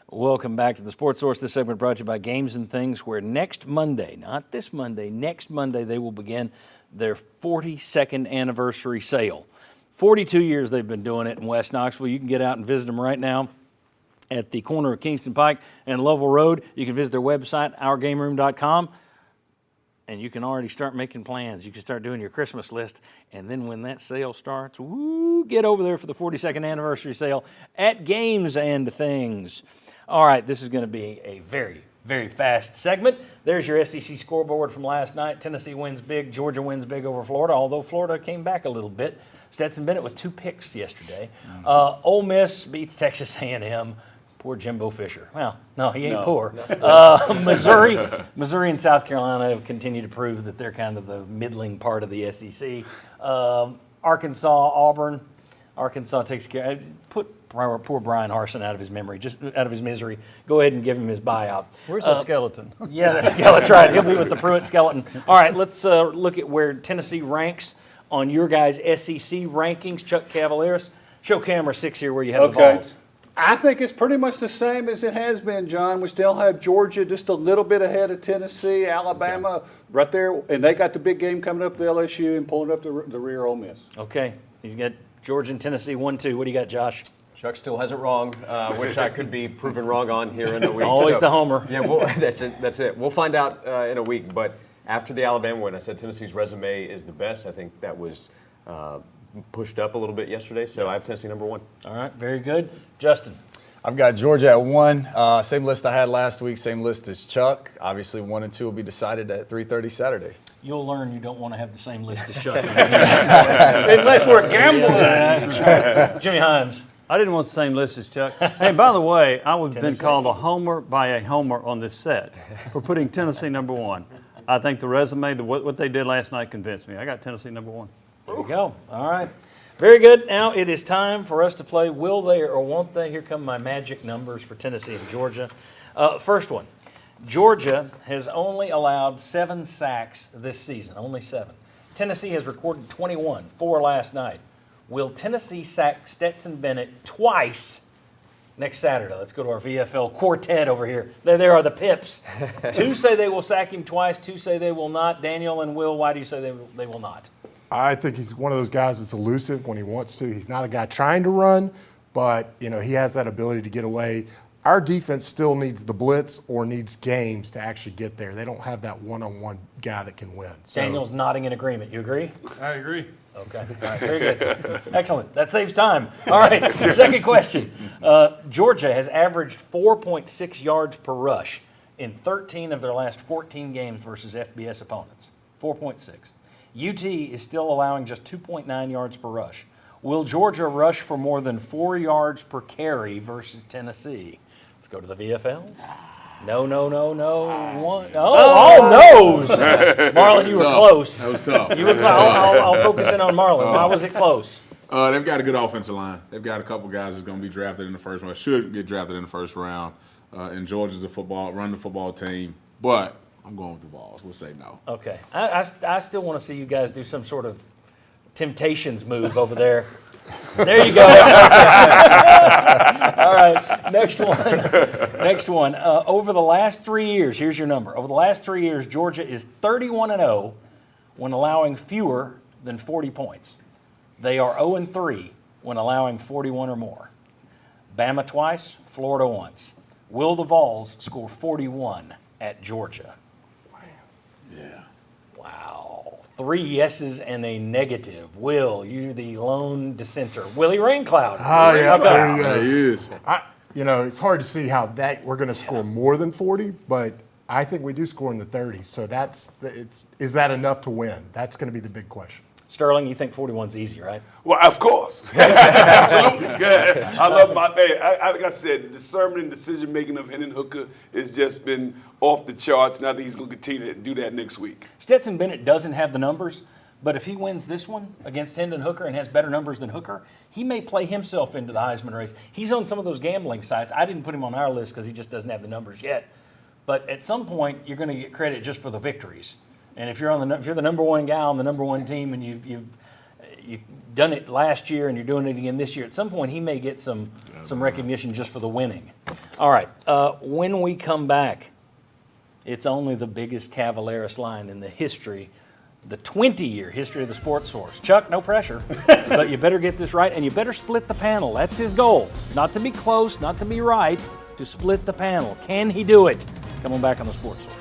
Welcome back to the Sports Source. This segment brought to you by Games and Things, where next Monday, not this Monday, next Monday, they will begin their 42nd anniversary sale. 42 years they've been doing it in West Knoxville. You can get out and visit them right now at the corner of Kingston Pike and Lovell Road. You can visit their website, ourgameroom.com, and you can already start making plans. You can start doing your Christmas list, and then when that sale starts, get over there for the 42nd anniversary sale at Games and Things. All right, this is going to be a very, very fast segment. There's your SEC scoreboard from last night. Tennessee wins big. Georgia wins big over Florida, although Florida came back a little bit. Stetson Bennett with 2 picks yesterday. Ole Miss beats Texas A&M. Poor Jimbo Fisher. Well, no, he ain't poor. Missouri and South Carolina have continued to prove that they're kind of the middling part of the SEC. Arkansas, Auburn. Arkansas takes care. Put poor Brian Harsin out of his memory, just out of his misery. Go ahead and give him his buyout. Where's that skeleton? Yeah, that skeleton's right. He'll be with the Pruitt skeleton. All right, let's look at where Tennessee ranks on your guys' SEC rankings. Chuck Cavaliers, show camera 6 here where you have the balls. I think it's pretty much the same as it has been, John. We still have Georgia just a little bit ahead of Tennessee, Alabama right there, and they got the big game coming up, the LSU, and pulling up the rear Ole Miss. Okay, he's got Georgia and Tennessee 1-2. What do you got, Josh? Chuck still has it wrong, which I could be proven wrong on here in a week. Always the homer. Yeah, that's it. We'll find out in a week. But after the Alabama win, I said Tennessee's resume is the best. I think that was pushed up a little bit yesterday, so I have Tennessee number 1. All right, very good. Justin. I've got Georgia at 1. Same list I had last week, same list as Chuck. Obviously, 1 and 2 will be decided at 3:30 Saturday. You'll learn you don't want to have the same list as Chuck. Unless we're gambling. That's right. Jimmy Himes. I didn't want the same list as Chuck. Hey, by the way, I would have been called a homer by a homer on this set for putting Tennessee number 1. I think the resume, what they did last night convinced me. I got Tennessee number 1. There you go. All right. Very good. Now it is time for us to play Will They or Won't They? Here come my magic numbers for Tennessee and Georgia. First one. Georgia has only allowed 7 sacks this season, only 7. Tennessee has recorded 21, 4 last night. Will Tennessee sack Stetson Bennett twice next Saturday? Let's go to our VFL quartet over here. There are the Pips. 2 say they will sack him twice, 2 say they will not. Daniel and Will, why do you say they will not? I think he's one of those guys that's elusive when he wants to. He's not a guy trying to run, but he has that ability to get away. Our defense still needs the blitz or needs games to actually get there. They don't have that one-on-one guy that can win. So, Daniel's nodding in agreement. You agree? I agree. Okay. All right. Very good. Excellent. That saves time. All right. Second question. Georgia has averaged 4.6 yards per rush in 13 of their last 14 games versus FBS opponents. 4.6. UT is still allowing just 2.9 yards per rush. Will Georgia rush for more than 4 yards per carry versus Tennessee? Let's go to the VFLs. No. One. All no's. Marlon, you were close. That was tough. You were close. I'll focus in on Marlon. Why was it close? They've got a good offensive line. They've got a couple guys that's going to be drafted in the first round, should get drafted in the first round. And Georgia's run the football team. But I'm going with the Vols. We'll say no. Okay. I still want to see you guys do some sort of Temptations move over there. There you go. All right. Next one. Over the last 3 years, here's your number. Over the last 3 years, Georgia is 31-0 when allowing fewer than 40 points. They are 0-3 when allowing 41 or more. Bama twice, Florida once. Will the Vols score 41 at Georgia? Yeah. Wow. 3 yeses and a negative. Will, you're the lone dissenter. Willie Raincloud. Oh, yeah, there you There go. he is. It's hard to see how we're going to score more than 40, but I think we do score in the 30s. So is that enough to win? That's going to be the big question. Sterling, you think 41's easy, right? Well, of course. Absolutely. Good. I love like I said, the discernment and decision making of Hendon Hooker has just been off the charts, and I think he's going to continue to do that next week. Stetson Bennett doesn't have the numbers, but if he wins this one against Hendon Hooker and has better numbers than Hooker, he may play himself into the Heisman race. He's on some of those gambling sites. I didn't put him on our list because he just doesn't have the numbers yet. But at some point, you're going to get credit just for the victories. And if you're the number one guy on the number one team and you done it last year and you're doing it again this year. At some point, he may get some recognition just for the winning. All right, when we come back, it's only the biggest Cavaleris line in the history, the 20-year history of the Sports Source. Chuck, no pressure, but you better get this right, and you better split the panel. That's his goal. Not to be close, not to be right, to split the panel. Can he do it? Coming back on the Sports Source.